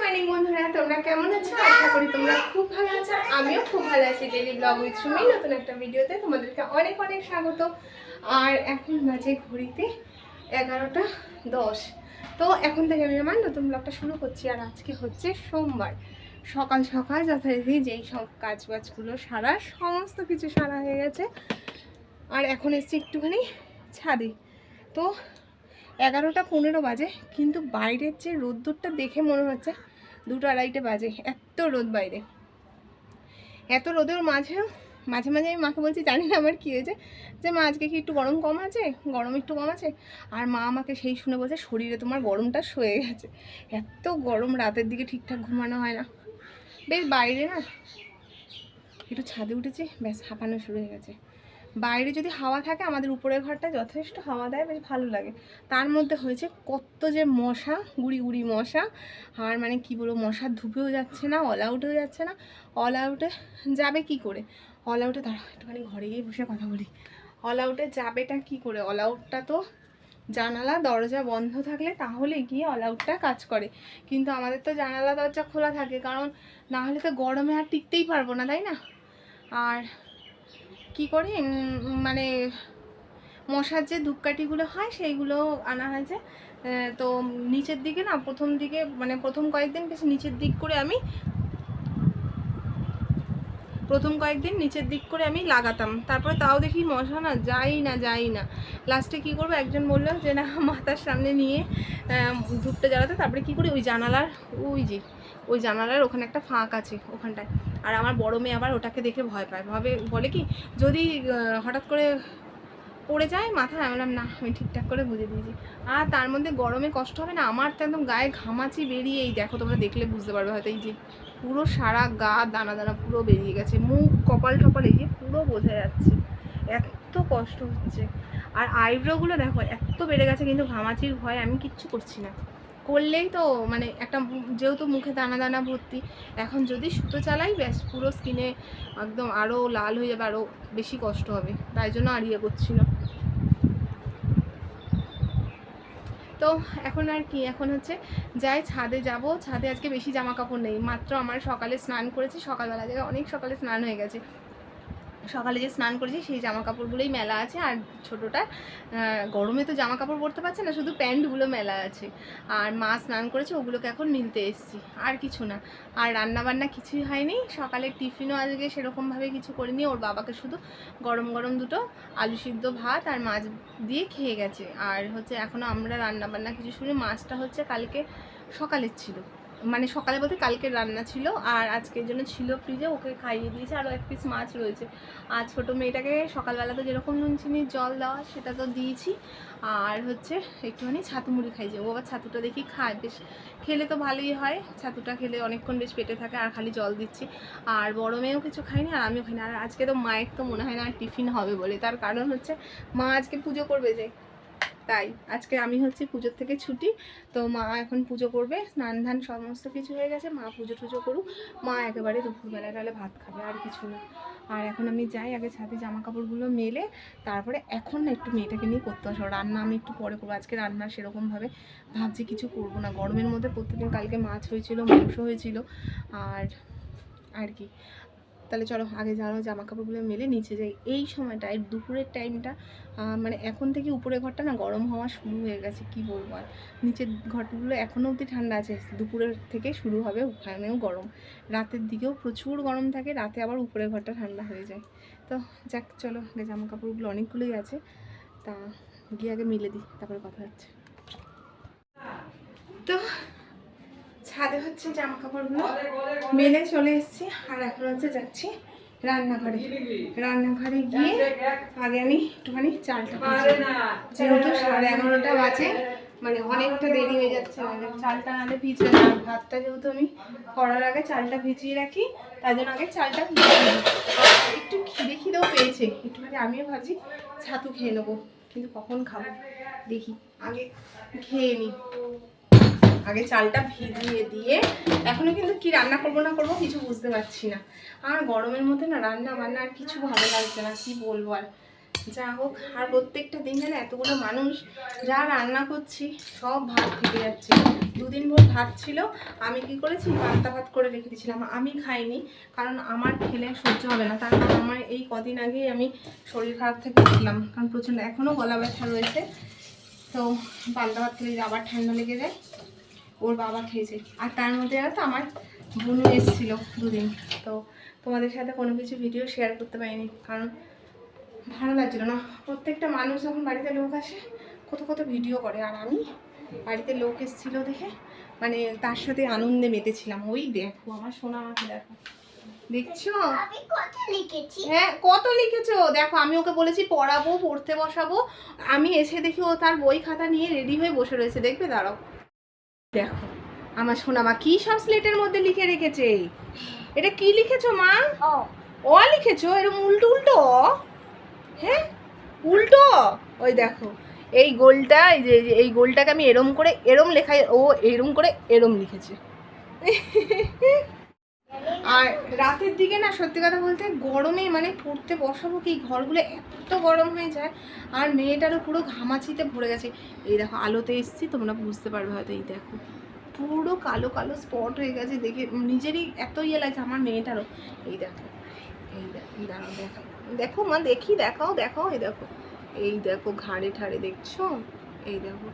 Morning বন্ধুরা, তোমরা কেমন আছো? আশা করি তোমরা খুব ভালো আছো। আমিও খুব ভালো আছি। ডেইলি ব্লগ উইথ সুমি নতুন একটা ভিডিওতে তোমাদেরকে অনেক অনেক স্বাগত। আর এখন বাজে ঘড়িতে 11:10। তো এখন থেকে আমি আমার নতুন ব্লগটা শুরু করছি। আর আজকে হচ্ছে সোমবার, সকাল সকাল যথারীতি যেই সব কাজবাজগুলো সারা সমস্ত কিছু সারা হয়ে গেছে। আর এখন এসছি একটুখানি ছাদে। তো 11:15 বাজে, কিন্তু বাইরের যে রোদ্দুরটা দেখে মনে হচ্ছে 2-2:30 বাজে। এত রোদ বাইরে, এত রোদের মাঝেও মাঝে মাঝে আমি মাকে বলছি, জানি না আমার কী হয়েছে, যে মা আজকে কি একটু গরম কম আছে, গরম একটু কম আছে। আর মা আমাকে সেই শুনে বলছে, শরীরে তোমার গরমটা সয়ে গেছে। এত গরম, রাতের দিকে ঠিকঠাক ঘুমানো হয় না। বেশ বাইরে না একটু ছাদে উঠেছি, ব্যাস হাঁপানো শুরু হয়ে গেছে। বাইরে যদি হাওয়া থাকে, আমাদের উপরের ঘরটা যথেষ্ট হাওয়া দেয়, বেশ ভালো লাগে। তার মধ্যে হয়েছে কত যে মশা, গুড়ি গুড়ি মশা। আর মানে কি বলবো, মশার ধুপেও যাচ্ছে না, অল আউটেও যাচ্ছে না। অল আউটে যাবে কি করে? অল আউটে দাঁড়া, একটুখানি ঘরে গিয়ে বসে কথা বলি। অল আউটে যাবেটা কি করে? অল আউটটা তো জানালা দরজা বন্ধ থাকলে তাহলে গিয়ে অল আউটটা কাজ করে। কিন্তু আমাদের তো জানালা দরজা খোলা থাকে, কারণ না হলে তো গরমে আর টিকতেই পারবো না, তাই না? আর কি করি, মানে মশার যে ধূপকাঠিগুলো হয় সেইগুলো আনা হয়েছে। তো নিচের দিকে না, প্রথম দিকে মানে প্রথম কয়েকদিন বেশ নিচের দিক করে আমি নিচের দিক করে আমি লাগাতাম। তারপরে তাও দেখি মশা না যাই না। লাস্টে কি করবো, একজন বললো যে না, মাথার সামনে নিয়ে ধূপটা জ্বালাতে। তারপরে কি করি, ওই জানালার ওখানে একটা ফাঁক আছে ওখানটায়। আর আমার বড় মেয়ে আবার ওটাকে দেখে ভয় পায়, বলে কি, যদি হঠাৎ করে পড়ে যায় মাথায়। আমি বললাম না, আমি ঠিকঠাক করে বুঝে দিয়েছি। আর তার মধ্যে গরমে কষ্ট হবে না আমার, তো একদম গায়ে ঘামাচি বেরিয়ে, এই দেখো তোমরা দেখলে বুঝতে পারবে হয়তো, এই যে পুরো সারা গা দানা দানা পুরো বেরিয়ে গেছে, মুখ কপাল টপাল এই যে পুরো বোঝা যাচ্ছে, এত কষ্ট হচ্ছে। আর আইব্রোগুলো দেখো এত বেড়ে গেছে, কিন্তু ঘামাচির ভয়ে আমি কিচ্ছু করছি না। করলেই তো মানে একটা, যেহেতু মুখে দানা দানা ভর্তি, এখন যদি সুতো চালাই ব্যাস পুরো স্কিনে একদম আরও লাল হয়ে যাবে, আরও বেশি কষ্ট হবে। তাই জন্য আর ইয়ে করছি না। তো এখন আর কি, এখন হচ্ছে যাই ছাদে যাব। ছাদে আজকে বেশি জামা কাপড় নেই, মাত্র আমার সকালে স্নান করেছি, সকালবেলা জায়গায় অনেক সকালে স্নান হয়ে গেছে। সকালে যে স্নান করেছি সেই জামা কাপড়গুলোই মেলা আছে। আর ছোটোটা গরমে তো জামা কাপড় পরতে পারছে না, শুধু প্যান্টগুলো মেলা আছে। আর মা স্নান করেছে, ওগুলোকে এখন মিলতে এসেছি, আর কিছু না। আর রান্না বান্না কিছুই হয়নি, সকালের টিফিনও আজকে সেরকমভাবে কিছু করিনি। ওর বাবাকে শুধু গরম গরম দুটো আলু সিদ্ধ ভাত আর মাছ দিয়ে খেয়ে গেছে। আর হচ্ছে এখনও আমরা রান্না বান্না কিছু শুনি। মাছটা হচ্ছে কালকে সকালের ছিল, মানে সকালে বলতে কালকের রান্না ছিল, আর আজকের জন্য ছিল ফ্রিজে, ওকে খাইয়ে দিয়েছে। আরও 1 পিস মাছ রয়েছে। আর ছোটো মেয়েটাকে সকালবেলা তো যেরকম নুন চিনির জল দেওয়া সেটা তো দিয়েছি। আর হচ্ছে একটুখানি ছাতু মুড়ি খাইছে, ও আবার ছাতুটা দেখি খায়, বেশ খেলে তো ভালোই হয়। ছাতুটা খেলে অনেকক্ষণ বেশ পেটে থাকে। আর খালি জল দিচ্ছি। আর বড় মেয়েও কিছু খায়নি, আর আমিও খাইনি। আর আজকে তো মায়ের তো মনে হয় না আর টিফিন হবে বলে, তার কারণ হচ্ছে মা আজকে পুজো করবে যে, তাই আজকে আমি হচ্ছে পুজোর থেকে ছুটি। তো মা এখন পুজো করবে, স্নান ধান সমস্ত কিছু হয়ে গেছে। মা পুজো টুজো করুক, মা একেবারে দুপুরবেলা তাহলে ভাত খাবে, আর কিছু না। আর এখন আমি যাই আগে ছাদে জামা কাপড়গুলো মেলে, তারপরে এখন না একটু মেয়েটাকে নিয়ে করতে আসবো। রান্না আমি একটু পরে করবো, আজকে রান্না সেরকমভাবে ভাবছি কিছু করবো না। গরমের মধ্যে প্রত্যেকদিন, কালকে মাছ হয়েছিল, মাংস হয়েছিল, আর কি। তাহলে চলো আগে জামা কাপড়গুলো মেলে নিচে যাই। এই সময়টা, এই দুপুরের টাইমটা, মানে এখন থেকে উপরের ঘরটা না গরম হওয়া শুরু হয়ে গেছে, কি বলবো। আর নিচের ঘরগুলো এখনও অবধি ঠান্ডা আছে, দুপুরের থেকে শুরু হবে, ওখানেও গরম। রাতের দিকেও প্রচুর গরম থাকে, রাতে আবার উপরের ঘরটা ঠান্ডা হয়ে যায়। তো যাক, চলো আগে জামা কাপড়গুলো অনেকগুলোই আছে, তা গিয়ে আগে মিলে দিই, তারপরে কথা হচ্ছে। তো ছাদে হচ্ছে জামা কাপড়গুলো মেলে চলে এসেছি। আর এখন হচ্ছে যাচ্ছি রান্নাঘরে গিয়ে আগে আমি একটুখানি চালটা ভিজিয়ে, যেহেতু 11:30 বাজে, মানে অনেকটা দেরি হয়ে যাচ্ছে। মানে চালটা নাহলে ভিজবে না। ভাতটা যেহেতু আমি করার আগে চালটা ভিজিয়ে রাখি, তাই জন্য আগে চালটা ভিজিয়ে দিই। একটু খিদেও পেয়েছে, একটুখানি আমিও ভাবছি ছাতু খেয়ে নেবো, কিন্তু কখন খাবো দেখি, আগে খেয়ে নিই। আগে চালটা ভিজিয়ে দিয়ে, এখনো কিন্তু কি রান্না করবো না করবো কিছু বুঝতে পারছি না। আর গরমের মধ্যে না রান্না বান্না আর কিছু ভালো লাগছে না, কি বলবো। আর যা হোক, আর প্রত্যেকটা দিন যেন এতগুলো মানুষ যা রান্না করছি সব ভাত থেকে যাচ্ছে। 2 দিন ভোর ভাত ছিল, আমি কি করেছি পান্তা ভাত করে রেখে দিয়েছিলাম। আমি খাইনি, কারণ আমার খেলে সহ্য হবে না। তার কারণ আমার এই কদিন আগেই আমি শরীর খারাপ থেকে উঠলাম, কারণ প্রচণ্ড এখনও গলা ব্যথা রয়েছে। তো পান্তা ভাত খেলে আবার ঠান্ডা লেগে যায়। ওর বাবা খেয়েছে, আর তার মধ্যে তো আমার বোনও এসেছিলো 2 দিন। তো তোমাদের সাথে কোনো কিছু ভিডিও শেয়ার করতে পারিনি, কারণ ভালো লাগছিল না। প্রত্যেকটা মানুষ যখন বাড়িতে লোক আসে কত কত ভিডিও করে, আর আমি বাড়িতে লোক এসেছিল দেখে মানে তার সাথে আনন্দে মেতেছিলাম। ওই দেখো আমার সোনা আমাকে দেখো, দেখছো? হ্যাঁ, কত লিখেছো দেখো। আমি ওকে বলেছি পড়াবো, পড়তে বসাবো, আমি এসে দেখি ও তার বই খাতা নিয়ে রেডি হয়ে বসে রয়েছে। দেখবে, দাঁড়াও, দেখো আমার সোনা মা কি সব স্লেটের মধ্যে লিখে রেখেছে। এটা কি লিখেছো মা? অ লিখেছো? এরকম উল্টো উল্টো? হ্যাঁ, উল্টো। ওই দেখো এই গোলটা, এই যে এই গোলটাকে আমি এরম করে এরম লেখাই, ও এরম করে এরম লিখেছে। আর রাতের দিকে না, সত্যি কথা বলতে গরমে মানে পড়তে বসাবো কি, ঘরগুলো এত গরম হয়ে যায়। আর মেয়েটারও পুরো ঘামাচিতে ভরে গেছে। এই দেখো আলোতে এসছি, তোমরা বুঝতে পারবে হয়তো। এই দেখো পুরো কালো কালো স্পট হয়ে গেছে, দেখে নিজেরই এত ইয়ে লাগছে, আমার মেয়েটারও। এই দেখো, এই দেখো, দাঁড়াও দেখো, দেখো মা, দেখি, দেখাও দেখাও, এই দেখো, এই দেখো ঘাড়ে ঠাড়ে দেখছো? এই দেখো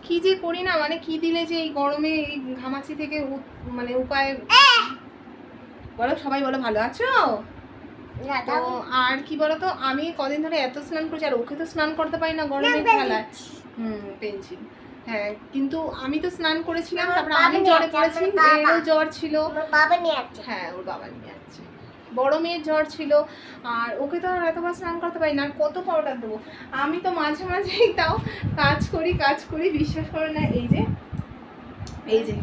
কি যে করি না, মানে কি দিলে যে এই গরমে এই ঘামাচি থেকে মানে উপায়। বলো, সবাই বলো ভালো আছো? তো আর কি বলতো, আমি কদিন ধরে এত স্নান করছি, আর ওকে তো স্নান করতে পারি না গরমে খেলায়। পেন্সিল। হ্যাঁ, কিন্তু আমি তো স্নান করেছিলাম, তারপরে আমি জ্বরে পড়েছি, এরও জ্বর ছিল। হ্যাঁ, ওর বাবা নিয়ে যাচ্ছে। বড় মেয়ের জ্বর ছিল, আর ওকে তো আর এতবার স্নান করতে পারি না, আর কত পাউডার দেবো। আমি তো মাঝে মাঝেই তাও কাজ করি, বিশ্বাস করে না। এই যে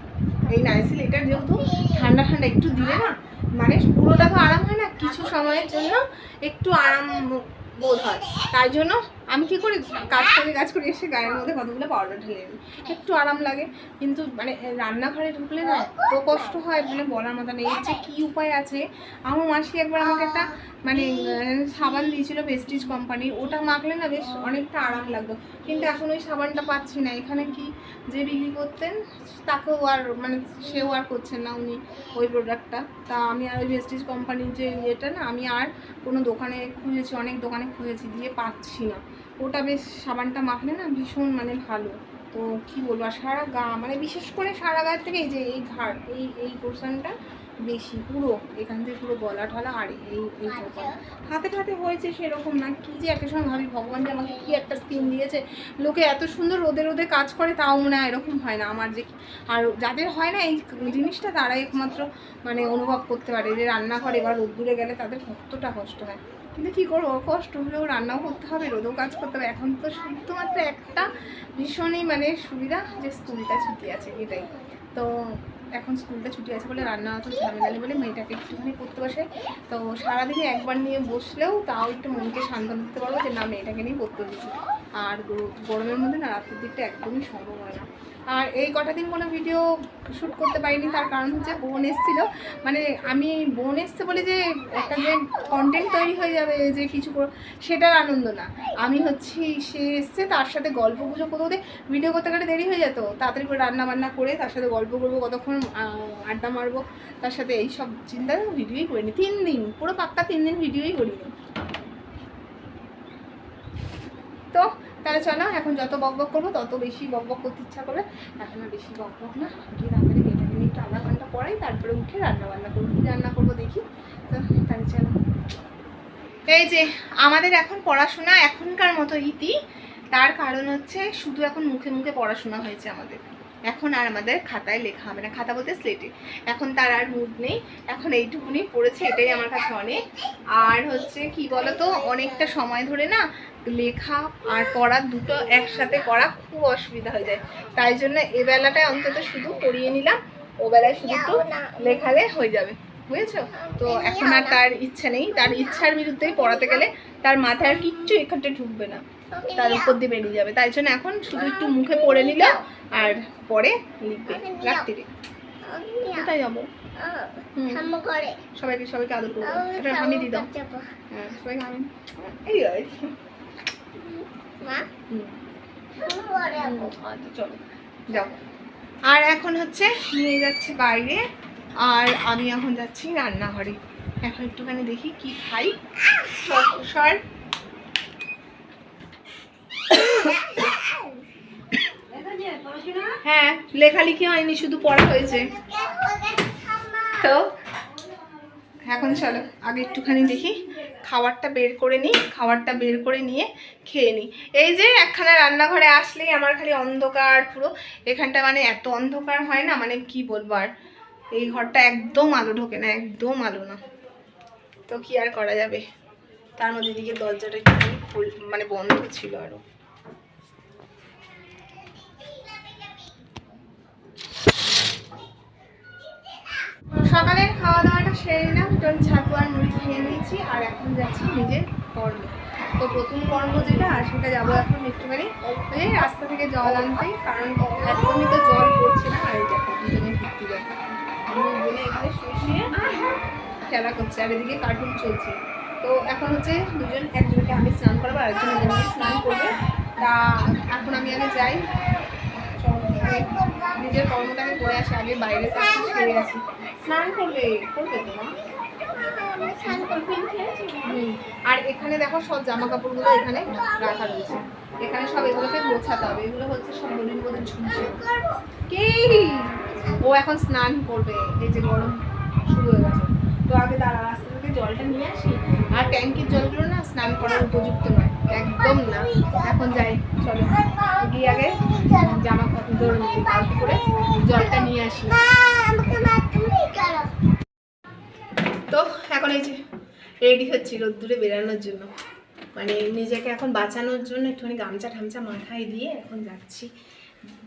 এই নাইসিল, এটা যেহেতু ঠান্ডা ঠান্ডা একটু দিলে না, মানে পুরোটা তো আরাম হয় না, কিছু সময়ের জন্য একটু আরাম বোধ হয়। তাই জন্য আমি কি করি, কাজ করি এসে গায়ের মধ্যে কতগুলো পাউডার ঢেলে নিই, একটু আরাম লাগে। কিন্তু মানে রান্নাঘরে ঢুকলে না এত কষ্ট হয়, মানে বলার মতো নেই। এর যে কী উপায় আছে, আমার মাসি একবার আমাকে একটা মানে সাবান দিয়েছিল ভেস্টিজ কোম্পানির, ওটা মাখলে না বেশ অনেকটা আরাম লাগতো। কিন্তু এখন ওই সাবানটা পাচ্ছি না। এখানে কি যে বিক্রি করতেন তাকেও আর মানে সেও আর করছেন না উনি ওই প্রোডাক্টটা। তা আমি আর ওই ভেস্টিজ কোম্পানির যে ইয়েটা না, আমি আর কোনো দোকানে খুঁজেছি, অনেক দোকানে খুঁজেছি, দিয়ে পাচ্ছি না। ওটা বেশ সাবানটা মাখলে না ভীষণ মানে ভালো। তো কি বলবো, আর সারা গা, মানে বিশেষ করে সারা গায়ের থেকে এই যে এই ঘাড়, এই পোর্শনটা বেশি, পুরো এখান থেকে পুরো গলা ঠলা, আর এই হাতে হয়েছে সেরকম না। কি যে একটা সময় ভাবি, ভগবান যে আমাকে কি একটা স্কিন দিয়েছে। লোকে এত সুন্দর রোদে কাজ করে, তাও মনে হয় এরকম হয় না আমার যে। আর যাদের হয় না এই জিনিসটা, তারাই একমাত্র মানে অনুভব করতে পারে যে রান্নাঘরে বা রোদ্দুরে গেলে তাদের কতটা কষ্ট হয়। কিন্তু কী করবো, কষ্ট হলেও রান্নাও করতে হবে, রোদেও কাজ করতে হবে। এখন তো শুধুমাত্র একটা ভীষণই মানে সুবিধা, যে স্কুলটা ছুটি আছে, এটাই। তো এখন স্কুলটা ছুটি আছে বলে রান্না অত ঝামেলা নেই বলে মেয়েটাকে একটুখানি পড়তে বসে। তো সারাদিনে একবার নিয়ে বসলেও তাও একটু মনকে সান্ত্বনা দিতে পারবো যে না, মেয়েটাকে নিয়ে পড়তে দিচ্ছি। আর গরমের মধ্যে না রাতের দিকটা একদমই সম্ভব হয় না। আর এই কটা দিন কোনো ভিডিও শ্যুট করতে পারিনি, তার কারণ হচ্ছে বোন এসেছিলো। মানে আমি বোন এসছে বলে যে একটা যে কন্টেন্ট তৈরি হয়ে যাবে যে কিছু, সেটার আনন্দ না। আমি হচ্ছি সে এসছে, তার সাথে গল্প গুজব করতে ভিডিও করতে গেলে দেরি হয়ে যেত। তাড়াতাড়ি করে রান্না বান্না করে তার সাথে গল্প করবো, কতক্ষণ আড্ডা মারবো তার সাথে, এইসব চিন্তা ভিডিওই করিনি 3 দিন, পুরো পাক্কা 3 দিন ভিডিওই করিনি। তো তাহলে চলো, এখন যত বকবক করবো তত বেশি বকবক করতে ইচ্ছা করবে। এখন আর বেশি বকবক না, গিয়ে তাড়াতাড়ি মেয়েটাকে নিয়ে একটু আধা ঘন্টা পরেই তারপরে উঠে রান্না বান্না করবো। কী রান্না করবো দেখি। তো তাহলে চলো, এই যে আমাদের এখন পড়াশোনা এখনকার মতো ইতি। তার কারণ হচ্ছে শুধু এখন মুখে মুখে পড়াশোনা হয়েছে আমাদের, এখন আর আমাদের খাতায় লেখা হবে না, খাতা বলতে স্লেটে। এখন তার আর মুড নেই, এখন এইটুকুনি পড়েছে, এটাই আমার কাছে অনেক। আর হচ্ছে কি বলতো, অনেকটা সময় ধরে না লেখা আর পড়া দুটো একসাথে করা খুব অসুবিধা হয়ে যায়। তাই জন্য এ বেলাটায় অন্তত শুধু পড়িয়ে নিলাম, ও বেলায় শুধু একটু লেখালে হয়ে যাবে, বুঝেছো? তো এখন আর তার ইচ্ছা নেই, তার ইচ্ছার বিরুদ্ধেই পড়াতে গেলে তার মাথায় আর কিচ্ছু এখানটা ঢুকবে না, তার উপর দিয়ে বেরিয়ে যাবে। তাই জন্য এখন শুধু একটু মুখে পড়ে নিল, আর পরে লিখবে রাত্রিরে। কোথায় যাবো? সবাইকে আদর করবো, এটা আমি দিদাম। হ্যাঁ, সবাইকে আমি এই আচ্ছা চলো যাও। আর এখন হচ্ছে নিয়ে যাচ্ছে বাইরে, আর আমি এখন যাচ্ছি রান্নাঘরে। এখন একটুখানি দেখি কি খাই। সর হ্যাঁ, লেখালেখি হয়নি, শুধু পড়া হয়েছে। তো এখন চলো আগে একটুখানি দেখি খাবারটা বের করে নিই, খাবারটা বের করে নিয়ে খেয়ে নিই। এই যে একখানা রান্নাঘরে আসলেই আমার খালি অন্ধকার পুরো, এখানটা মানে এত অন্ধকার হয় না, মানে কি বলবো আর, এই ঘরটা একদম আলো ঢোকে না, একদম আলো না। তো কি আর করা যাবে, তার মধ্যে দিকে দরজাটা একটুখানি মানে বন্ধ ছিল আরো। সকালের খাওয়া দাওয়াটা সেরে নিলাম, ছাতু আর মুড়ি খেয়ে নিয়েছি, আর এখন যাচ্ছি নিজের কর্ম। তো প্রথম কর্ম যেটা, আর সেটা যাবো এখন একটুখানি ওই রাস্তা থেকে জল আনতে, কারণ একদমই তো জল পড়ছে না। আর দেখো দুজনে ঘুরতে যাবো, বলে এখানে শুয়ে খেলা করছে, আর এদিকে কার্টুন চলছে। তো এখন হচ্ছে দুজন, একজনকে আমি স্নান করাবো, আর একজন স্নান করবে। তা এখন আমি আগে যাই, নিজের কর্মটা আমি করে আসি, আগে বাইরে সেরে আসি। স্নান করবে করবে তো না? আর এখানে দেখো সব জামা কাপড়গুলো এখানে রাখা রয়েছে, এখানে সব এগুলোকে গোছাতে হবে। এগুলো হচ্ছে সব গলির মধ্যে ঝুলছে। কি ও এখন স্নান করবে, এই যে গরম শুরু হয়ে গেছে। তো আগে তারা রাস্তা থেকে জলটা নিয়ে আসি, আর ট্যাঙ্কির জলগুলো না স্নান করার উপযুক্ত নয়, একদম না। এখন যাই, চলো গিয়ে আগে জামা কাপড় বালতি করে জলটা নিয়ে আসি। তো এখন এই যে রেডি হচ্ছি রোদ্দুরে বেরানোর জন্য, মানে নিজেকে এখন বাঁচানোর জন্য একটুখানি গামছা ঠামছা মাথায় দিয়ে এখন যাচ্ছি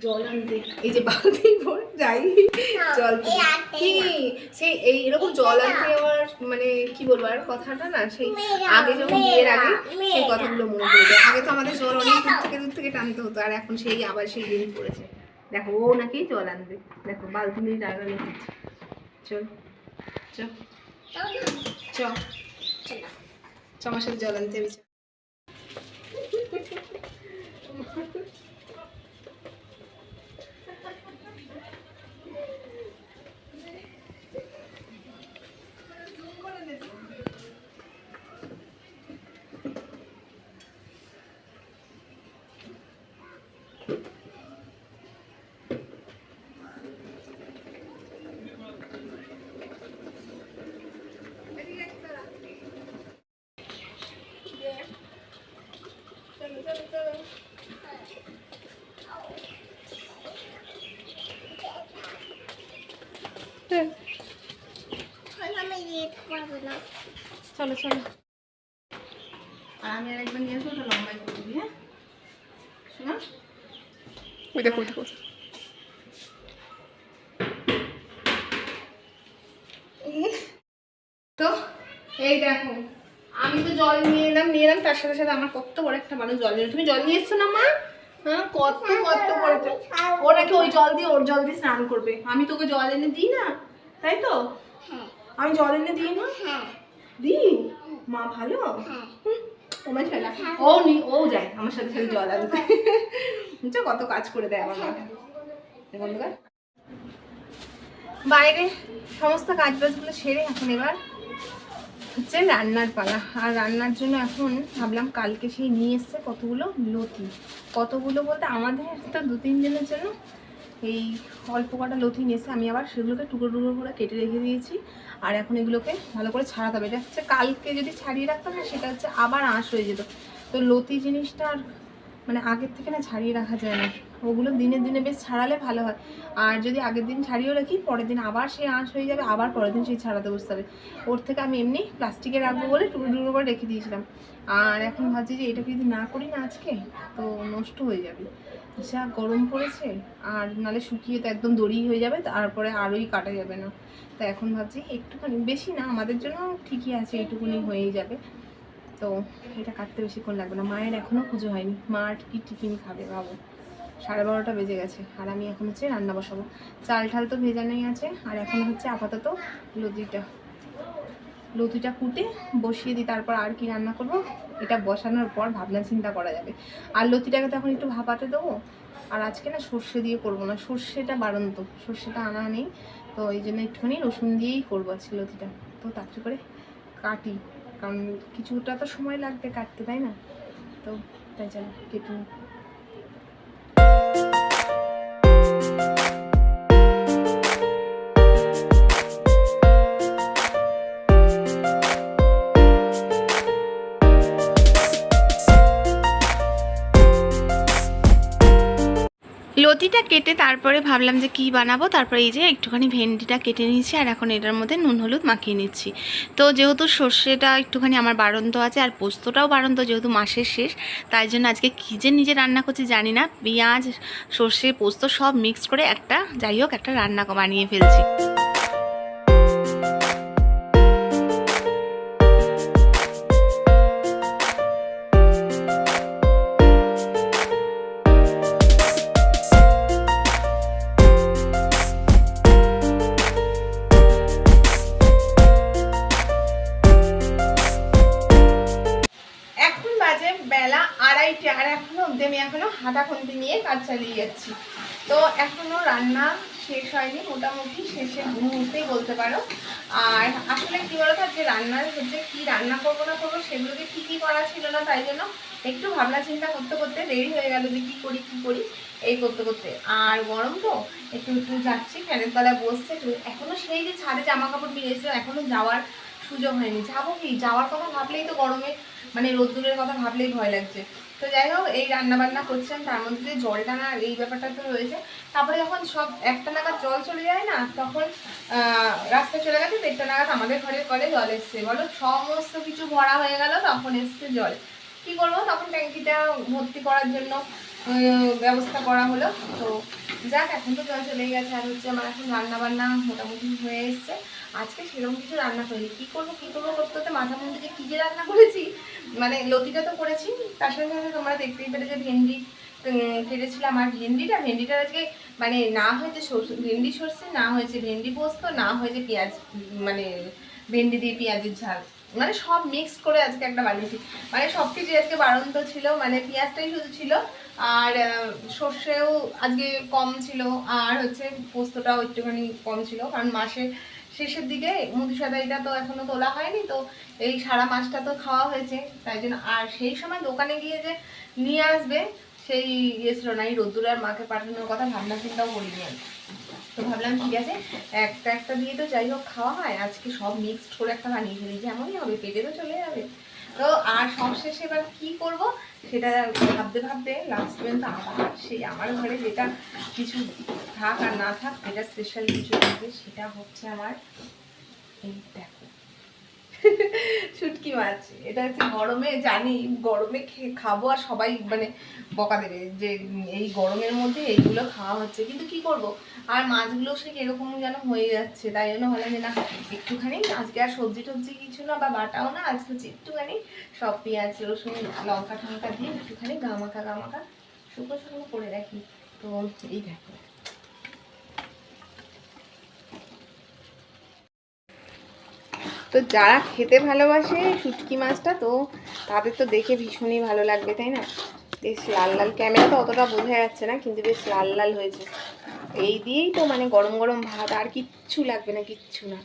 জল আনতে। এই যে বালতি ভরে যাই জল, কি সেই এই এরকম জল আনতে আমার মানে কি বলবো আর কথাটা না, সেই আগে যখন বিয়ের আগে সেই কথাগুলো মনে পড়ে যায়। আগে তো আমাদের জল অনেক দূর থেকে টানতে হতো, আর এখন সেই আবার সেই দিন পড়েছে। দেখো ও নাকি জল আনবে, দেখো বালতি নিয়ে জায়গা নিয়ে চল চল চল চ আমার সাথে জল আনতে হবে। চলো চলো, আর আমি আর একবার নিয়ে আসবো, ওটা লম্বাই করে দিবি। হ্যাঁ শোনা, ওই দেখো দেখো। তো এই দেখো আমি তো জল নিয়ে এলাম, তার সাথে সাথে আমার কত বড় একটা মানুষ জল নিয়ে, তুমি জল নিয়ে এসছো না মা? হ্যাঁ কত কত করেছে ও, নাকি ওই জল দিয়ে ওর জল দিয়ে স্নান করবে। আমি তোকে জল এনে দিই না, তাই তো? আমি জল এনে দিই না, দিই মা ভালো। তোমার ছেলে ও যায় আমার সাথে সাথে জল আনতে, বুঝছো কত কাজ করে দেয় আমার মাটা। বন্ধুরা বাইরে সমস্ত কাজ বাজগুলো সেরে এখন এবার হচ্ছে রান্নার পালা। আর রান্নার জন্য এখন ভাবলাম, কালকে সেই নিয়ে এসছে কতগুলো লতি, কতগুলো বলতে আমাদের তো 2-3 দিনের জন্য এই অল্প কটা লতি নিয়ে এসে আমি আবার সেগুলোকে টুকরো টুকরো করে কেটে রেখে দিয়েছি। আর এখন এগুলোকে ভালো করে ছাড়াতে হবে। এটা হচ্ছে কালকে যদি ছাড়িয়ে রাখতাম না, সেটা হচ্ছে আবার আঁশ হয়ে যেত। তো লতি জিনিসটা আর মানে আগের থেকে না ছাড়িয়ে রাখা যায় না, ওগুলো দিনে দিনে বেশ ছাড়ালে ভালো হয়। আর যদি আগের দিন ছাড়িয়েও রাখি, পরের দিন আবার সেই আঁশ হয়ে যাবে, আবার পরের দিন সেই ছাড়াতে বসতে হবে। ওর থেকে আমি এমনি প্লাস্টিকে রাখবো বলে টুকরো টুকরো করে রেখে দিয়েছিলাম। আর এখন ভাবছি যে এটাকে যদি না করি না আজকে, তো নষ্ট হয়ে যাবে, যা গরম পড়েছে। আর নালে শুকিয়ে তো একদম দড়ি হয়ে যাবে, তারপরে আরোই কাটা যাবে না। তো এখন ভাবছি একটুখানি, বেশি না, আমাদের জন্য ঠিকই আছে, এইটুকুনি হয়েই যাবে। তো এটা কাটতে বেশিক্ষণ লাগবে না। মায়ের এখনও পুজো হয়নি, মা আর কি টিফিন খাবে ভাবো, 12:30 বেজে গেছে। আর আমি এখন হচ্ছে রান্না বসাবো। চাল ঠাল তো ভেজানোই আছে, আর এখন হচ্ছে আপাতত লতিটা লতিটা কুটে বসিয়ে দিই, তারপর আর কি রান্না করব এটা বসানোর পর ভাবনা চিন্তা করা যাবে। আর লতিটাকে তো এখন একটু ভাপাতে দেবো। আর আজকে না সর্ষে দিয়ে করবো না, সর্ষেটা বাড়ন্ত, সর্ষেটা আনা নেই, তো এই জন্য একটুখানি রসুন দিয়েই করবো আজকে লতিটা। তো তাড়াতাড়ি করে কাটি, কারণ কিছুটা তো সময় লাগবে কাটতে, তাই না? তো তাই চলো কেটে নিই। লতিটা কেটে তারপরে ভাবলাম যে কি বানাবো, তারপরে এই যে একটুখানি ভেন্ডিটা কেটে নিয়েছি আর এখন এটার মধ্যে নুন হলুদ মাখিয়ে নিচ্ছি। তো যেহেতু সর্ষেটা একটুখানি আমার বাড়ন্ত আছে আর পোস্তটাও বাড়ন্ত, যেহেতু মাসের শেষ, তাই জন্য আজকে কী যে নিজে রান্না করছি জানি না, পেঁয়াজ সর্ষে পোস্ত সব মিক্স করে একটা যাই হোক একটা রান্না বানিয়ে ফেলছি। বেলা 2:30 আর এখনো অব্দি আমি হাতা খুন্তি নিয়ে কাজ চালিয়ে যাচ্ছি। তো এখনো রান্না শেষ হয়নি, মোটামুটি শেষের মুহূর্তেই বলতে পারো। আর আসলে কি বলতো, আজকে রান্নার হচ্ছে কি রান্না করবো না করবো সেগুলোকে ঠিকই করা ছিল না, তাই জন্য একটু ভাবনা চিন্তা করতে করতে দেরি হয়ে গেল যে কী করি এই করতে করতে। আর গরম তো একটু একটু যাচ্ছি, ফ্যানের তলায় বসছে। এখনো সেই যে ছাদে জামা কাপড় মিলেছিল এখনো যাওয়ার সুযোগ হয়নি। যাবো কি, যাওয়ার কথা ভাবলেই তো গরমে মানে রোদ্দুরের কথা ভাবলেই ভয় লাগছে। তো যাই হোক এই রান্না বান্না করছেন, তার মধ্যে যে জল টানা এই ব্যাপারটা তো রয়েছে। তারপরে যখন সব একটা নাগাদ জল চলে যায় না, তখন রাস্তায় চলে গেছে 1:30 নাগাদ আমাদের ঘরের কলে জল এসছে, বলো সমস্ত কিছু ভরা হয়ে গেল, তখন এসছে জল। কি করবো, তখন ট্যাঙ্কিটা ভর্তি করার জন্য ব্যবস্থা করা হলো। তো যাক এখন তো জল চলেই গেছে। আর হচ্ছে আমার এখন রান্না বান্না মোটামুটি হয়ে এসছে। আজকে সেরকম কিছু রান্না করিনি, কী করবো করতে করতে মাথার মধ্যে যে কী যে রান্না করেছি, মানে লতিটা তো করেছি, তার সঙ্গে সঙ্গে তোমরা দেখতেই পেলে যে ভেন্ডি কেটেছিলাম। আর ভেন্ডিটা আজকে মানে না হয়েছে ভেন্ডি সর্ষে, না হয়েছে ভেন্ডি পোস্ত, না হয়েছে পেঁয়াজ মানে ভেন্ডি দিয়ে পেঁয়াজের ঝাল, মানে সব মিক্সড করে আজকে একটা বানিয়েছি। মানে সব কিছু আজকে বাড়ন্ত ছিল, মানে পেঁয়াজটাই শুধু ছিল, আর সর্ষেও আজকে কম ছিল, আর হচ্ছে পোস্তটাও একটুখানি কম ছিল, কারণ মাসের শেষের দিকে মুদি সাদাইটা তো এখনো তোলা হয়নি, তো এই সারা মাছটা তো খাওয়া হয়েছে, তাই জন্য। আর সেই সময় দোকানে গিয়ে যে নিয়ে আসবে সেই ইয়ে ছিল না, এই রোদ্দুর আর মাকে পাঠানোর কথা ভাবনা চিন্তাও করিনি আমি। তো ভাবলাম ঠিক আছে একটা একটা দিয়ে তো যাই হোক খাওয়া হয়, আজকে সব মিক্সড করে একটা বানিয়ে ফেলি, যেমনই হবে পেটে তো চলে যাবে। তো আর সবশেষে এবার কী করবো সেটা ভাবতে ভাবতে লাস্ট পর্যন্ত আবার সেই আমার ঘরে যেটা কিছু থাক আর না থাক, যেটা স্পেশাল কিছু থাকে সেটা হচ্ছে আমার এই দেখো শুটকি মাছ। এটা হচ্ছে গরমে, জানি গরমে খাবো আর সবাই মানে বকা দেবে যে এই গরমের মধ্যে এইগুলো খাওয়া হচ্ছে, কিন্তু কি করব, আর মাছগুলো সে এরকম যেন হয়ে যাচ্ছে, তাই জন্য ভাবলাম যে না একটুখানি আজকে আর সবজি টবজি কিছু না বা বাটাও না, আজকে হচ্ছে একটুখানি সব পেঁয়াজ রসুন লঙ্কা টঙ্কা দিয়ে একটুখানি গামাখা শুকনো শুকনো করে রাখি। তো এই দেখো তো যারা খেতে ভালোবাসে শুটকি মাছটা, তো তাদের তো দেখে ভীষণই ভালো লাগবে, তাই না? বেশ লাল লাল, ক্যামেরা তো অতটা বোঝা যাচ্ছে না, কিন্তু বেশ লাল লাল হয়েছে। এই দিয়েই তো মানে গরম গরম ভাত, আর কিচ্ছু লাগবে না, কিচ্ছু না।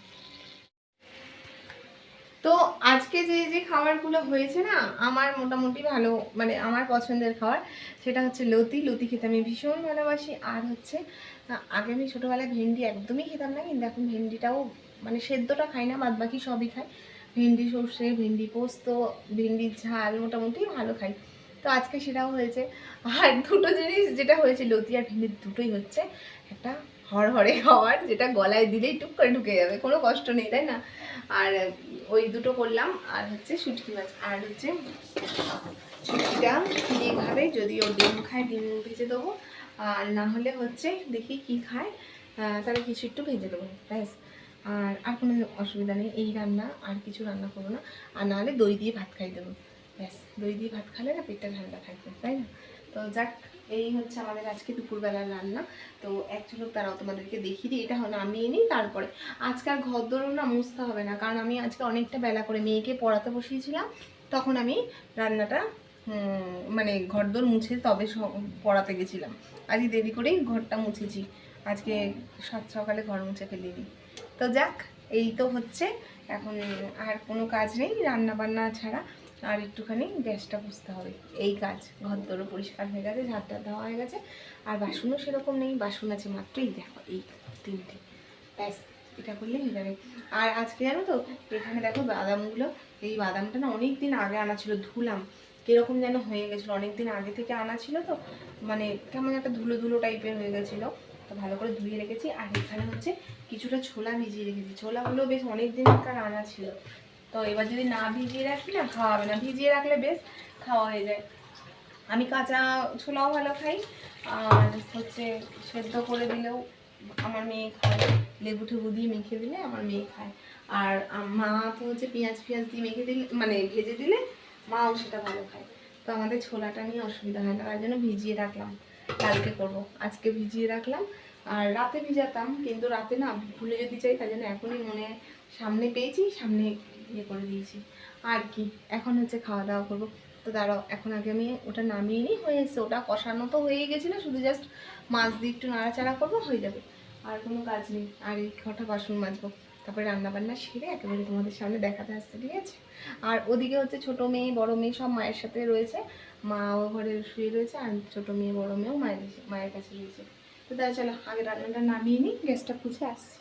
তো আজকে যে যে খাবারগুলো হয়েছে না আমার মোটামুটি ভালো, মানে আমার পছন্দের খাবার, সেটা হচ্ছে লতি খেতে আমি ভীষণ ভালোবাসি। আর হচ্ছে আগে আমি ছোটোবেলায় ভেন্ডি একদমই খেতাম না, কিন্তু এখন ভেন্ডিটাও মানে সেদ্ধটা খাই না, বাদ বাকি সবই খাই। ভেন্ডি সর্ষে, ভেন্ডি পোস্ত, ভেন্ডির ঝাল মোটামুটি ভালো খাই। তো আজকে সেটাও হয়েছে। আর দুটো জিনিস যেটা হয়েছে, লতি আর ভেন্ডি দুটোই হচ্ছে একটা হরহরে খাবার, যেটা গলায় দিলেই টুক করে ঢুকে যাবে, কোনো কষ্ট নেই, তাই না? আর ওই দুটো করলাম। আর হচ্ছে শুটকি মাছ, আর হচ্ছে শুটকিটা এইভাবে যদি ও ডিম খায় ডিম ভেজে দেবো, আর না হলে হচ্ছে দেখি কি খায় তাহলে কিছু একটু ভেজে দেবো, ব্যাস। আর কোনো অসুবিধা নেই, এই রান্না আর কিছু রান্না করবো না। আর না হলে দই দিয়ে ভাত খাই দেবো, ব্যাস। দই দিয়ে ভাত খালে না পেটটা ঠান্ডা থাকবে, তাই না? তো যাক এই হচ্ছে আমাদের আজকে দুপুরবেলার রান্না। তো অ্যাকচুয়ালি তারাও তোমাদেরকে দেখিয়ে দিই, এটা নামিয়ে নিই। তারপরে আজকে আর ঘর দোরও না মুছতে হবে না, কারণ আমি আজকে অনেকটা বেলা করে মেয়েকে পড়াতে বসিয়েছিলাম, তখন আমি রান্নাটা মানে ঘরদোর মুছে তবে পড়াতে গেছিলাম। আজকে দেরি করেই ঘরটা মুছেছি, আজকে সকালে ঘর মুছে ফেলিনি। তো যাক, এই তো হচ্ছে এখন আর কোনো কাজ নেই রান্না বান্না ছাড়া, আর একটুখানি গ্যাসটা পুছতে হবে, এই কাজ। ঘরদোরও পরিষ্কার হয়ে গেছে, ঝাড়টা দেওয়া হয়ে গেছে, আর বাসনও সেরকম নেই, বাসন আছে মাত্র এই দেখো এই 3টে, ব্যাস এটা করলেই হয়ে যাবে। আর আজকে জানো তো এখানে দেখো বাদামগুলো, এই বাদামটা না অনেক দিন আগে আনা ছিল, ধুলাম কীরকম যেন হয়ে গেছিলো, অনেক দিন আগে থেকে আনা ছিল তো, মানে কেমন একটা ধুলো ধুলো টাইপের হয়ে গেছিলো, তো ভালো করে ধুয়ে রেখেছি। আর এখানে হচ্ছে কিছুটা ছোলা ভিজিয়ে রেখেছি, ছোলাগুলো বেশ অনেক দিনকার আনা ছিল, তো এবার যদি না ভিজিয়ে রাখি না খাওয়া হবে না, ভিজিয়ে রাখলে বেশ খাওয়া হয়ে যায়। আমি কাঁচা ছোলাও ভালো খাই, আর হচ্ছে সেদ্ধ করে দিলেও আমার মেয়ে খায়, লেবু টেবু দিয়ে মেখে দিলে আমার মেয়ে খায়। আর মা তো হচ্ছে পেঁয়াজ দিয়ে মেখে দিলে, মানে ভেজে দিলে মাও সেটা ভালো খায়। তো আমাদের ছোলাটা নিয়ে অসুবিধা হয় না, তার জন্য ভিজিয়ে রাখলাম, কালকে করবো, আজকে ভিজিয়ে রাখলাম। আর রাতে ভিজাতাম, কিন্তু রাতে না ভুলে যদি চাই, তার জন্য এখনই মনে সামনে পেয়েছি, সামনে ইয়ে করে দিয়েছি। আর কি এখন হচ্ছে খাওয়া দাওয়া করবো। তো দাঁড়াও, এখন আগে আমি ওটা নামিয়ে নিই, হয়ে এসছে, ওটা কষানো তো হয়ে গেছিলো, শুধু জাস্ট মাছ দিয়ে একটু নাড়াচাড়া করবো, হয়ে যাবে, আর কোনো কাজ নেই। আর এই কটা বাসন মাজবো, তারপরে রান্নাবান্না সেরে একেবারে তোমাদের সামনে দেখাতে আসছে, ঠিক আছে। আর ওদিকে হচ্ছে ছোটো মেয়ে বড়ো মেয়ে সব মায়ের সাথে রয়েছে, মাও ঘরে শুয়ে রয়েছে, আর ছোটো মেয়ে বড়ো মেয়েও মায়ের কাছে রয়েছে। তো তাই চলো আগে রান্নাটা নামিয়ে নিই, গ্যাসটা পুছে আসছি।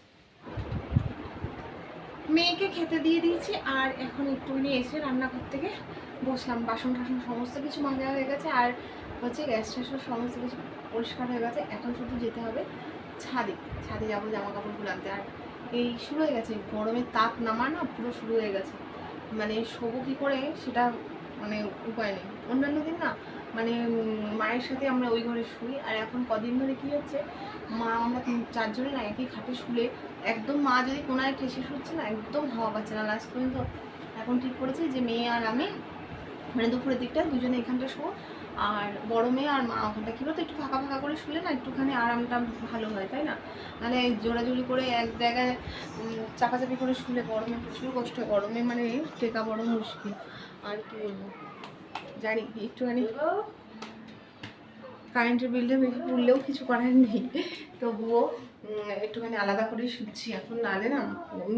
মেয়েকে খেতে দিয়ে দিয়েছি, আর এখন একটুখানি এসে রান্নাঘর থেকে বসলাম, বাসন টাসন সমস্ত কিছু মাজা হয়ে গেছে, আর হচ্ছে গ্যাস ট্যাস সমস্ত কিছু পরিষ্কার হয়ে গেছে। এখন শুধু যেতে হবে ছাদে যাবো জামা কাপড়গুলো আনতে। আর এই শুরু হয়ে গেছে গরমের তাপ নামা না, পুরো শুরু হয়ে গেছে, মানে শোবো কী করে সেটা মানে উপায় নেই। অন্যান্য দিন না মানে মায়ের সাথে আমরা ওই ঘরে শুই, আর এখন কদিন ধরে কী হচ্ছে, মা আমরা 3-4 জনে না একই খাটে শুলে একদম, মা যদি কোনায় ঠেসে শুচ্ছে না, একদম হাওয়া পাচ্ছে না। লাস্ট পর্যন্ত এখন ঠিক করেছি যে মেয়ে আর আমি মানে দুপুরের দিকটা দুজনে এখানটা শোবো, আর বড় মেয়ে আর মা ওখানটা কী বলতো একটু ফাঁকা ফাঁকা করে শুলে না একটুখানি আরামটা ভালো হয়, তাই না? মানে জোড়াজুড়ি করে এক জায়গায় চাপাচাপি করে শুলে বড় মেয়ে প্রচুর কষ্ট হয়, বড় মেয়ে মানে টেকা বড় মুশকিল। আর কি বলবো জানি, একটুখানি কারেন্টের বিলটা পড়লেও কিছু করার নেই, তবুও একটুখানি আলাদা করেই শুচ্ছি এখন, নালে না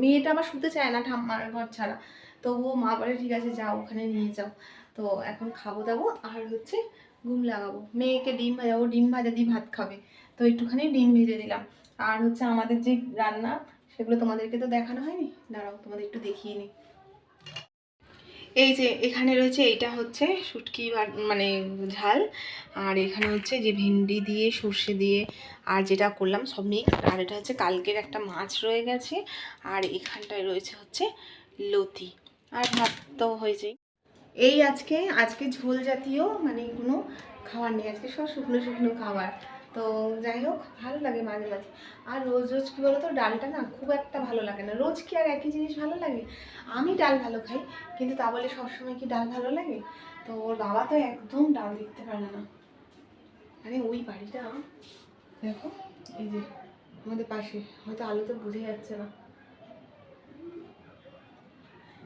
মেয়েটা আবার শুতে চায় না ঠাম্মার ঘর ছাড়া, তবুও মা বলে ঠিক আছে যাও ওখানে নিয়ে যাও। তো এখন খাবো দাবো আর হচ্ছে ঘুম লাগাবো, মেয়েকে ডিম ভাজাবো, ডিম ভাজা দিয়ে ভাত খাবে, তো একটুখানি ডিম ভেজে দিলাম। আর হচ্ছে আমাদের যে রান্না সেগুলো তোমাদেরকে তো দেখানো হয়নি, দাঁড়াও তোমাদের একটু দেখিয়ে নিই। এই যে এখানে রয়েছে, এইটা হচ্ছে শুটকি মানে ঝাল, আর এখানে হচ্ছে যে ভেন্ডি দিয়ে সর্ষে দিয়ে আর যেটা করলাম সব মিক্স, আর এটা হচ্ছে কালকের একটা মাছ রয়ে গেছে, আর এখানটায় রয়েছে হচ্ছে লতি, আর ভাত তো হয়েছেই। এই আজকে ঝোল জাতীয় মানে কোনো খাবার নেই, আজকে সব শুকনো শুকনো খাবার। তো যাই হোক ভালো লাগে মাঝে মাঝে, আর রোজ রোজ কী বলো তো ডালটা না খুব একটা ভালো লাগে না, রোজ কি আর একই জিনিস ভালো লাগে? আমি ডাল ভালো খাই, কিন্তু তা বলে সবসময় কি ডাল ভালো লাগে? তো ওর বাবা তো একদম ডাল দেখতে পারে না, মানে ওই বাড়িটা দেখো, এই যে আমাদের পাশে, হয়তো আলোতে বোঝা যাচ্ছে না,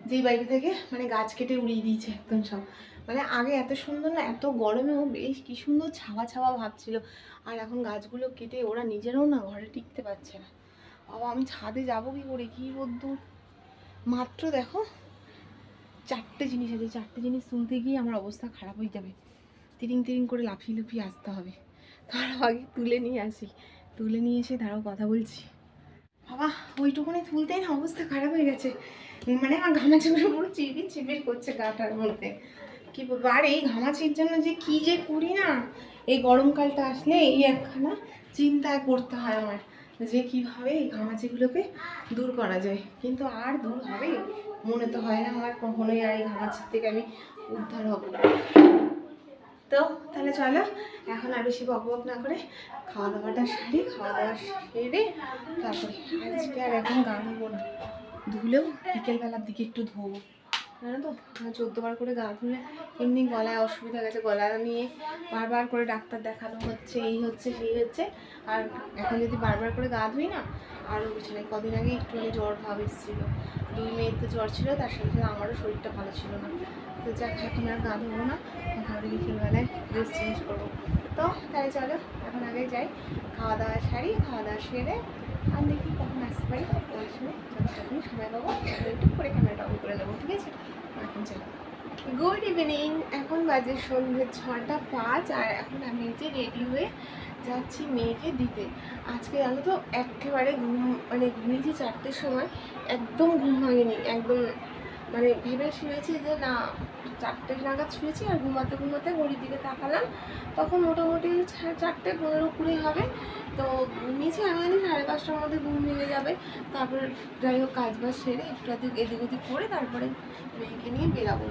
যেই বাড়ি থেকে মানে গাছ কেটে উড়িয়ে দিয়েছে একদম সব, মানে আগে এত সুন্দর না, এত গরমেও বেশ কি সুন্দর ছাওয়া ছাওয়া ভাবছিল, আর এখন গাছগুলো কেটে ওরা নিজেরাও না ঘরে টিকতে পারছে না। বাবা আমি ছাদে যাবো কি করে, কি রোদ্দুর, মাত্র দেখো 4টে জিনিস আছে, 4টে জিনিস তুলতে গিয়ে আমার অবস্থা খারাপ হয়ে যাবে, তিরিং তিরিং করে লাফিয়ে লাফিয়ে আসতে হবে, তার আগে তুলে নিয়ে আসি, তুলে নিয়ে এসে তারাও কথা বলছি। বাবা ওইটুকুনি তুলতেই না অবস্থা খারাপ হয়ে গেছে, মানে আমার ঘামাচিগুলো পুরো চিবির চিবির করছে গাটার মধ্যে, কি বলবো। আর এই ঘামাচির জন্য যে কি যে করি না, এই গরমকালটা আসলে এই একখানা চিন্তায় পড়তে হয় আমার, যে কীভাবে এই ঘামাচিগুলোকে দূর করা যায়, কিন্তু আর দূর হবে মনে তো হয় না আমার কখনোই, আর এই ঘামাচির থেকে আমি উদ্ধার হব। তো তাহলে চলো এখন আর বেশি বক বক না করে খাওয়া দাওয়াটা সারি, খাওয়া দাওয়া সেরে তারপরে আজকে আর এখন গা ধোবো না, ধুলেও বিকেলবেলার দিকে একটু ধোবো, জানো তো 14 বার করে গা ধুলে এমনি গলায় অসুবিধা গেছে, গলা নিয়ে বারবার করে ডাক্তার দেখানো হচ্ছে, এই হচ্ছে সেই হচ্ছে। আর এখন যদি বারবার করে গা ধুই না আরও কিছু নেই। কদিন আগে একটুখানি জ্বর ভাব এসেছিল, 2 মেয়ের তো জ্বর ছিল, তার সাথে সাথে আমারও শরীরটা ভালো ছিল না। তো যাক এখন আর গা ধোবো না, এখন বিকেলবেলায় ড্রেস চেঞ্জ করবো। তো তাই চলো এখন আগে যাই, খাওয়া দাওয়া সারি, খাওয়া দাওয়া সেরে আর দেখি কখন আসতে পারি, ওই সময় যখন সময় পাবো একটু করে ক্যামেরাটা অন করে নেবো, ঠিক আছে? এখন চলো। গুড ইভিনিং, এখন বাজে সন্ধ্যে 6টা 5 আর এখন আমি যে রেডি হয়ে যাচ্ছি মেয়েকে দিতে। আজকে জানো তো একেবারে মানে ঘুমিয়েছি 4টের সময়, একদম ঘুম ভাঙেনি, একদম মানে ভেবে শুয়েছি যে না 4টে নাগাদ শুয়েছি, আর ঘুমাতে ঘুমাতে ঘড়ির দিকে তাকালাম তখন মোটামুটি 4:15 কুড়ি হবে। তো ঘুমিয়েছি আমি জানি 5:30টার মধ্যে ঘুম ভেঙে যাবে। তারপরে যাই হোক কাজ বাজ সেরে একটু এদিক ওদিক করে তারপরে মেয়েকে নিয়ে বেরাবো।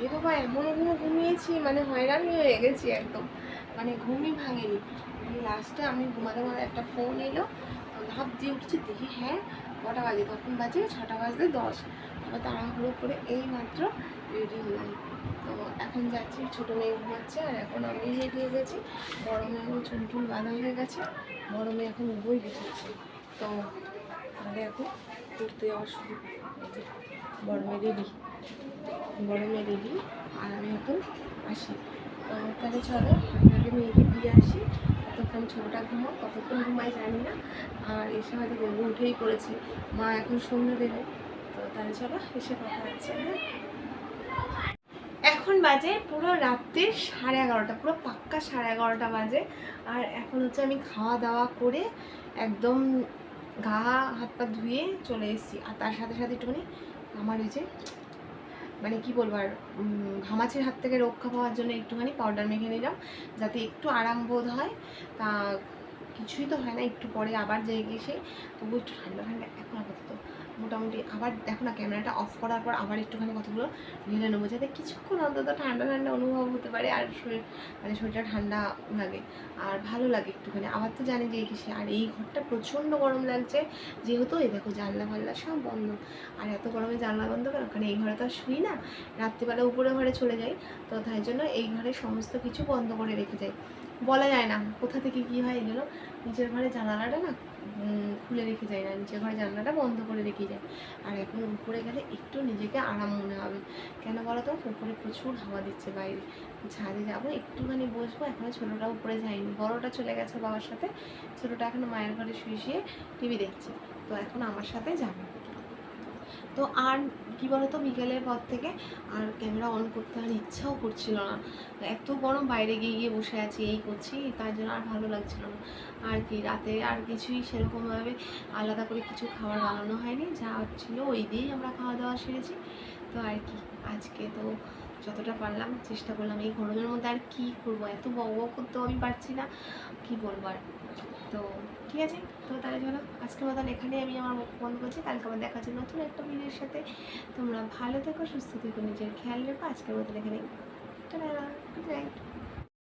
এ বাবা এমন ঘুমিয়েছি, মানে হয়রানি হয়ে গেছি একদম, মানে ঘুমই ভাঙেনি। লাস্টে আমি ঘুমাতে ঘুমাতে একটা ফোন এলো, ভাব দিয়ে উঠেছি, দেখি হ্যাঁ কটা বাজে, তখন বাজে 6:10। তারপর তাড়াহুড়ো করে এই মাত্র রেডি হলাম। তো এখন যাচ্ছি, ছোটো মেয়ে ঘুমাচ্ছে আর এখন আমি রেডি হয়ে গেছি। বড়ো মেয়েও চুল টুল বাঁধা হয়ে গেছে, বড়ো মেয়ে এখন বই বিছাচ্ছে। তো তাহলে এখন ঘুরতে যাওয়ার শুরু। বড়ো মেয়ে রেডি আর আমি এখন আসি। তো তাহলে চলো আপনাকে মেয়েকে দিয়ে আসি। ততক্ষণ ছোটোটা ঘুমো, কতক্ষণ ঘুমাই জানি না, আর এসে হয়তো গরু উঠেই পড়েছে, মা এখন সন্ধ্যে দেবে। তো তাহলে চলো এসে কথা হচ্ছে। হ্যাঁ, এখন বাজে পুরো রাত্রির 11:30, পুরো পাক্কা 11:30 বাজে। আর এখন হচ্ছে আমি খাওয়া দাওয়া করে একদম গা হাত পা ধুয়ে চলে এসেছি। আর তার সাথে সাথে একটুখানি আমার এই যে মানে কি বলবো আর ঘামাচির হাত থেকে রক্ষা পাওয়ার জন্য একটুখানি পাউডার মেখে নিলাম, যাতে একটু আরাম বোধ হয়। তা কিছুই তো হয় না, একটু পরে আবার জেগে এসে তবু একটু ঠান্ডা ঠান্ডা এখন আপাতত মোটামুটি। আবার দেখো না ক্যামেরাটা অফ করার পর আবার একটুখানি কতগুলো ঢেলে নেবো, যাতে কিছুক্ষণ অন্তত ঠান্ডা ঠান্ডা অনুভব হতে পারে, আর শরীর মানে শরীরটা ঠান্ডা লাগে আর ভালো লাগে একটুখানি। আবার তো জানি যে কিসে, আর এই ঘরটা প্রচণ্ড গরম লাগছে, যেহেতু এই দেখো জানলা ফাল্লা সব বন্ধ। আর এত গরমে জানলা বন্ধ কেন, কারণ এই ঘরে তো আর শুই না, রাত্রিবেলা উপরে ঘরে চলে যাই, তো তাই জন্য এই ঘরে সমস্ত কিছু বন্ধ করে রেখে যাই। বলা যায় না কোথা থেকে কী হয়, এগুলো নিচের ঘরে জানালাটা না খুলে রেখে যায় না, নিচের ঘরে জানলাটা বন্ধ করে রেখে যায়। আর এখন উপরে গেলে একটু নিজেকে আরাম মনে হবে, কেন বলো তো উপরে প্রচুর হাওয়া দিচ্ছে বাইরে। ছাদে যাবো একটুখানি বসবো, এখনও ছোটোটা উপরে যায়নি, বড়োটা চলে গেছে বাবার সাথে, ছোটোটা এখনও মায়ের ঘরে শুয়ে শুয়ে টিভি দেখছে। তো এখন আমার সাথে যাবে। তো আর কি বলতো বিকেলের পর থেকে আর ক্যামেরা অন করতে আর ইচ্ছাও করছিল না, এত গরম, বাইরে গিয়ে গিয়ে বসে আছি এই করছি, তার জন্য আর ভালো লাগছিল না। আর কি রাতে আর কিছুই সেরকমভাবে আলাদা করে কিছু খাবার বানানো হয়নি, যা ছিল ওই দিয়েই আমরা খাওয়া দাওয়া সেরেছি। তো আর কি আজকে তো যতটা পারলাম চেষ্টা করলাম, এই গরমের মধ্যে আর কি করবো, এত বক বক করতেও আমি পারছি না, কি বলবো আর। তো ঠিক আছে, তো তাহলে চলো আজকের মতন এখানেই আমি আমার মুখ বন্ধ করছি, কালকে আবার দেখা যাচ্ছে নতুন একটা ভিডিওর সাথে। তোমরা ভালো থেকো, সুস্থ থেকো, নিজের খেয়াল রেখো। আজকের মতন এখানে টাটা, গুড নাইট।